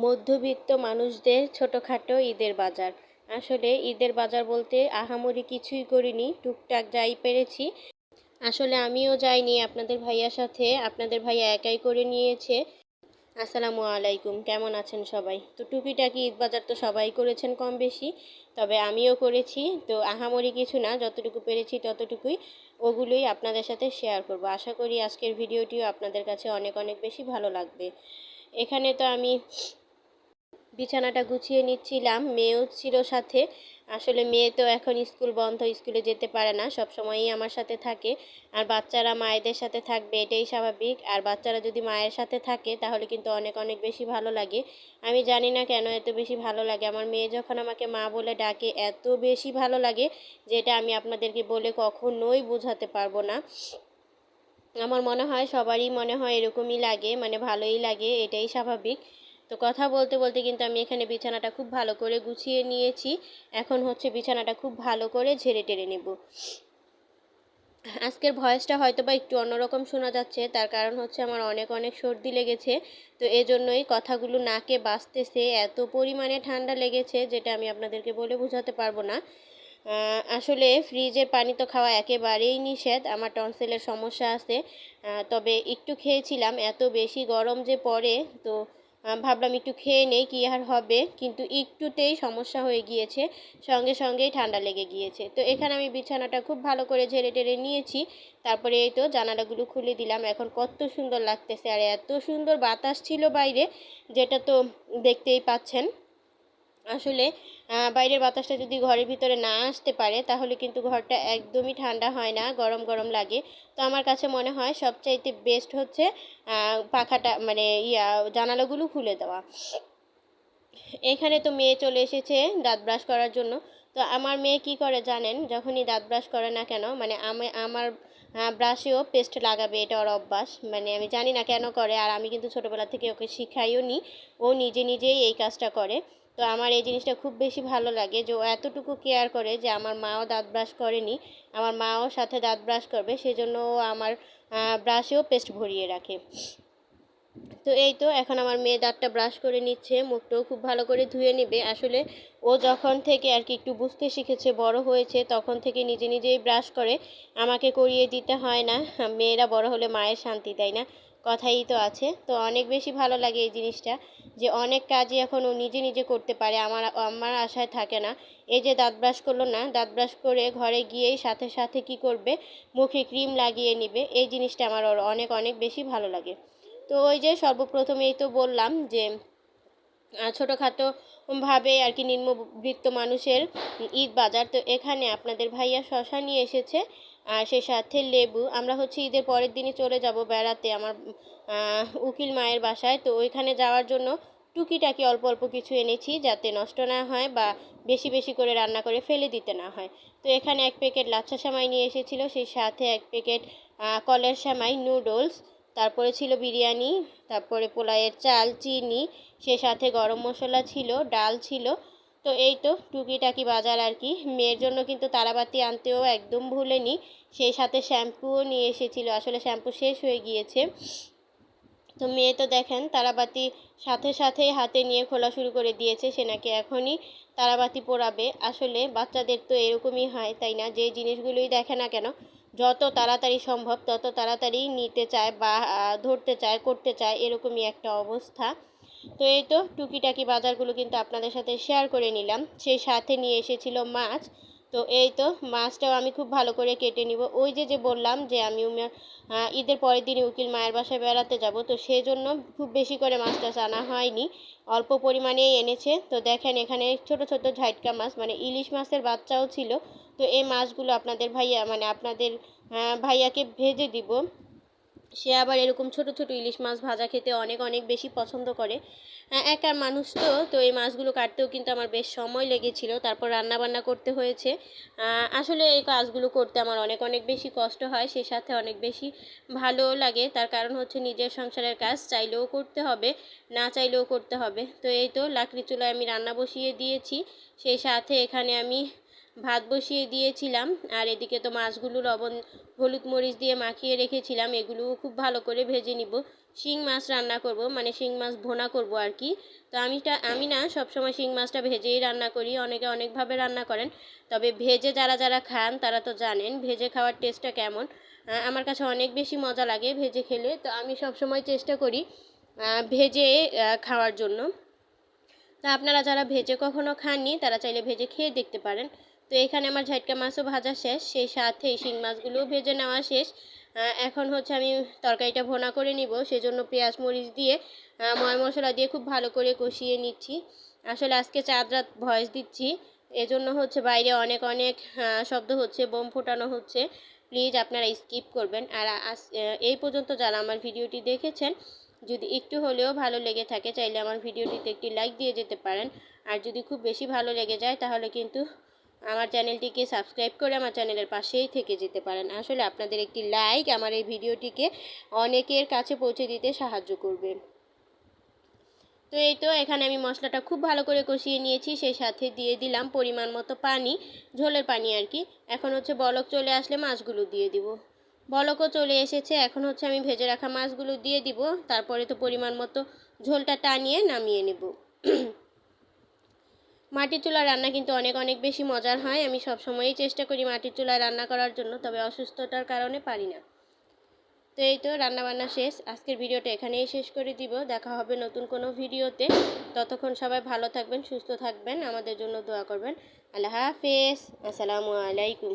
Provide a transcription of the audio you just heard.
মধ্যবিত্ত মানুষদের ছোটোখাটো ঈদের বাজার। আসলে ঈদের বাজার বলতে আহামরি কিছুই করিনি, টুকটাক যাই পেরেছি। আসলে আমিও যাইনি আপনাদের ভাইয়ার সাথে, আপনাদের ভাইয়া একাই করে নিয়েছে। আসসালামু আলাইকুম, কেমন আছেন সবাই? তো টুকিটাকি ঈদ বাজার তো সবাই করেছেন কম বেশি, তবে আমিও করেছি। তো আহামরি কিছু না, যতটুকু পেরেছি ততটুকুই, ওগুলোই আপনাদের সাথে শেয়ার করব। আশা করি আজকের ভিডিওটিও আপনাদের কাছে অনেক অনেক বেশি ভালো লাগবে। এখানে তো আমি বিছানাটা গুছিয়ে নিচ্ছিলাম, মেয়েও ছিল সাথে। আসলে মেয়ে তো এখন স্কুল বন্ধ, স্কুলে যেতে পারে না, সব সময়ই আমার সাথে থাকে। আর বাচ্চারা মায়েদের সাথে থাকবে এটাই স্বাভাবিক। আর বাচ্চারা যদি মায়ের সাথে থাকে তাহলে কিন্তু অনেক অনেক বেশি ভালো লাগে। আমি জানি না কেন এত বেশি ভালো লাগে, আমার মেয়ে যখন আমাকে মা বলে ডাকে এত বেশি ভালো লাগে, যেটা আমি আপনাদেরকে বলে কখনোই বোঝাতে পারবো না। আমার মনে হয় সবারই মনে হয় এরকমই লাগে, মানে ভালোই লাগে, এটাই স্বাভাবিক। তো কথা বলতে বলতে কিন্তু আমি এখানে বিছানাটা খুব ভালো করে গুছিয়ে নিয়েছি। এখন হচ্ছে বিছানাটা খুব ভালো করে ঝেড়ে টেরে নেব। আজকের ভয়েসটা হয়তো বা একটু অন্যরকম শোনা যাচ্ছে, তার কারণ হচ্ছে আমার অনেক অনেক সর্দি লেগেছে। তো এজন্যই কথাগুলো নাকে বাজতেছে, এত পরিমাণে ঠান্ডা লেগেছে যেটা আমি আপনাদেরকে বলে বোঝাতে পারবো না। আসলে ফ্রিজের পানি তো খাওয়া একেবারেই নিষেধ, আমার টনসিলের সমস্যা আছে। তবে একটু খেয়েছিলাম, এত বেশি গরম যে পড়ে, তো ভাবলাম একটু খেয়ে নেই, কী আর হবে, কিন্তু একটুতেই সমস্যা হয়ে গিয়েছে, সঙ্গে সঙ্গেই ঠান্ডা লেগে গিয়েছে। তো এখানে আমি বিছানাটা খুব ভালো করে ঝেড়ে টেরে নিয়েছি। তারপরে এই তো জানালাগুলো খুলে দিলাম, এখন কত সুন্দর লাগতেছে, আর এত সুন্দর বাতাস ছিল বাইরে, যেটা তো দেখতেই পাচ্ছেন। আসলে বাইরের বাতাসটা যদি ঘরের ভিতরে না আসতে পারে তাহলে কিন্তু ঘরটা একদমই ঠান্ডা হয় না, গরম গরম লাগে। তো আমার কাছে মনে হয় সবচাইতে বেস্ট হচ্ছে পাখাটা মানে জানালাগুলো খুলে দেওয়া। এখানে তো মেয়ে চলে এসেছে দাঁত ব্রাশ করার জন্য। তো আমার মেয়ে কি করে জানেন, যখনই দাঁত ব্রাশ করে না কেন, মানে আমার ব্রাশেও পেস্ট লাগাবে, এটা ওর অভ্যাস। মানে আমি জানি না কেন করে, আর আমি কিন্তু ছোটোবেলা থেকে ওকে শিখাইও নি, ও নিজে নিজেই এই কাজটা করে। তো আমার এই জিনিসটা খুব বেশি ভালো লাগে যে ও এতটুকু কেয়ার করে, যে আমার মাও দাঁত ব্রাশ করেনি, আমার মাও সাথে দাঁত ব্রাশ করবে, সেজন্য ও আমার ব্রাশেও পেস্ট ভরিয়ে রাখে। তো এই তো এখন আমার মেয়ে দাঁতটা ব্রাশ করে নিচ্ছে, মুখটাও খুব ভালো করে ধুয়ে নেবে। আসলে ও যখন থেকে আর কি একটু বুঝতে শিখেছে, বড় হয়েছে, তখন থেকে নিজে নিজেই ব্রাশ করে, আমাকে করিয়ে দিতে হয় না। মেয়েরা বড় হলে মায়ের শান্তি, তাই না? কথাই তো আছে। তো অনেক বেশি ভালো লাগে এই জিনিসটা, যে অনেক কাজই এখন ও নিজে নিজে করতে পারে, আমার আমার আশায় থাকে না। এই যে দাঁত ব্রাশ করলো না, দাঁত ব্রাশ করে ঘরে গিয়েই সাথে সাথে কি করবে, মুখে ক্রিম লাগিয়ে নিবে। এই জিনিসটা আমার ওর অনেক অনেক বেশি ভালো লাগে। তো ওই যে সর্বপ্রথমেই তো বললাম যে ছোটোখাটো ভাবে আর কি নিম্নবিত্ত মানুষের ঈদ বাজার। তো এখানে আপনাদের ভাইয়া শশা নিয়ে এসেছে, আর সে সাথে লেবু। আমরা হচ্ছে ঈদের পরের দিনই চলে যাব বেড়াতে আমার উকিল মায়ের বাসায়। তো ওইখানে যাওয়ার জন্য টুকিটাকি অল্প অল্প কিছু এনেছি, যাতে নষ্ট না হয় বা বেশি বেশি করে রান্না করে ফেলে দিতে না হয়। তো এখানে এক প্যাকেট লাচ্ছা সেমাই নিয়ে এসেছিলো, সেই সাথে এক প্যাকেট কলের সেমাই, নুডলস, তারপরে ছিল বিরিয়ানি, তারপরে পোলাওয়ের চাল, চিনি, সে সাথে গরম মশলা ছিল, ডাল ছিল। তো এই তো টুকিটাকি বাজার আর কি। মেয়ের জন্য কিন্তু তারাবাতি আনতেও একদম ভুলেনি, সেই সাথে শ্যাম্পুও নিয়ে এসেছিল, আসলে শ্যাম্পু শেষ হয়ে গিয়েছে। তো মেয়ে তো দেখেন তারাবাতি সাথে সাথেই হাতে নিয়ে খোলা শুরু করে দিয়েছে, সে নাকি এখনই তারাবাতি পোড়াবে। আসলে বাচ্চাদের তো এরকমই হয়, তাই না? যে জিনিসগুলোই দেখে না কেন, যত তাড়াতাড়ি সম্ভব তত তাড়াতাড়ি নিতে চায় বা ধরতে চায়, করতে চায়, এরকমই একটা অবস্থা। তো এই তো টুকিটাকি বাজারগুলো কিন্তু আপনাদের সাথে শেয়ার করে নিলাম। সেই সাথে নিয়ে এসেছিল মাছ। তো এই তো মাছটাও আমি খুব ভালো করে কেটে নিব। ওই যে যে বললাম যে আমি ঈদের পরের দিনই উকিল মায়ের বাসায় বেড়াতে যাব, তো সেই জন্য খুব বেশি করে মাছ টাছ আনা হয়নি, অল্প পরিমাণেই এনেছে। তো দেখেন এখানে ছোট ছোট ঝাইটকা মাছ, মানে ইলিশ মাছের বাচ্চাও ছিল। তো এই মাছগুলো আপনাদের ভাইয়া মানে আপনাদের ভাইয়াকে ভেজে দিব। সে আবার এরকম ছোট ছোট ইলিশ মাছ ভাজা খেতে অনেক অনেক বেশি পছন্দ করে। একা মানুষ তো, তো এই মাছগুলো কাটতেও কিন্তু আমার বেশ সময় লেগেছিল, তারপর রান্না বান্না করতে হয়েছে। আসলে এই কাজগুলো করতে আমার অনেক অনেক বেশি কষ্ট হয়, সে সাথে অনেক বেশি ভালোও লাগে। তার কারণ হচ্ছে নিজের সংসারের কাজ চাইলেও করতে হবে, না চাইলেও করতে হবে। তো এই তো লাকড়ি চুলায় আমি রান্না বসিয়ে দিয়েছি, সেই সাথে এখানে আমি ভাত বসিয়ে দিয়েছিলাম। আর এদিকে তো মাছগুলো লবণ হলুদ মরিচ দিয়ে মাখিয়ে রেখেছিলাম, এগুলোও খুব ভালো করে ভেজে নিব। শিং মাছ রান্না করব, মানে শিং মাছ ভুনা করব আর কি। তো আমি না সবসময় শিং মাছটা ভেজেই রান্না করি, অনেকে অনেকভাবে রান্না করেন। তবে ভেজে যারা যারা খান তারা তো জানেন ভেজে খাওয়ার টেস্টটা কেমন। আমার কাছে অনেক বেশি মজা লাগে ভেজে খেলে, তো আমি সবসময় চেষ্টা করি ভেজে খাওয়ার জন্য। তা আপনারা যারা ভেজে কখনো খাননি তারা চাইলে ভেজে খেয়ে দেখতে পারেন। তো এখানে আমার ঝাটকা মাছও ভাজা শেষ, সেই সাথে শিং মাছগুলোও ভেজে নেওয়া শেষ। এখন হচ্ছে আমি তরকারিটা ভোনা করে নিব, সেজন্য পেঁয়াজ মরিচ দিয়ে ময় মশলা দিয়ে খুব ভালো করে কষিয়ে নিচ্ছি। আসলে আজকে চাঁদ রাত ভয়েস দিচ্ছি, এজন্য হচ্ছে বাইরে অনেক অনেক শব্দ হচ্ছে, বোম ফোটানো হচ্ছে। প্লিজ আপনারা স্কিপ করবেন। আর এই পর্যন্ত যারা আমার ভিডিওটি দেখেছেন, যদি একটু হলেও ভালো লেগে থাকে চাইলে আমার ভিডিওটিতে একটি লাইক দিয়ে যেতে পারেন। আর যদি খুব বেশি ভালো লেগে যায় তাহলে কিন্তু আমার চ্যানেলটিকে সাবস্ক্রাইব করে আমার চ্যানেলের পাশেই থেকে যেতে পারেন। আসলে আপনাদের একটি লাইক আমার এই ভিডিওটিকে অনেকের কাছে পৌঁছে দিতে সাহায্য করবে। তো এই তো এখানে আমি মশলাটা খুব ভালো করে কষিয়ে নিয়েছি, সেই সাথে দিয়ে দিলাম পরিমাণ মতো পানি, ঝোলের পানি আর কি। এখন হচ্ছে বলক চলে আসলে মাছগুলো দিয়ে দিব। বলকও চলে এসেছে, এখন হচ্ছে আমি ভেজে রাখা মাছগুলো দিয়ে দিব, তারপরে তো পরিমাণ মতো ঝোলটা টানিয়ে নামিয়ে নেব। মাটির চুলার রান্না কিন্তু অনেক অনেক বেশি মজার হয়। আমি সবসময়ই চেষ্টা করি মাটির চুলায় রান্না করার জন্য, তবে অসুস্থতার কারণে পারি না। তো এই তো রান্নাবান্না শেষ, আজকের ভিডিওটা এখানেই শেষ করে দিব। দেখা হবে নতুন কোনো ভিডিওতে। ততক্ষণ সবাই ভালো থাকবেন, সুস্থ থাকবেন, আমাদের জন্য দোয়া করবেন। আল্লাহ হাফেজ, আসসালামু আলাইকুম।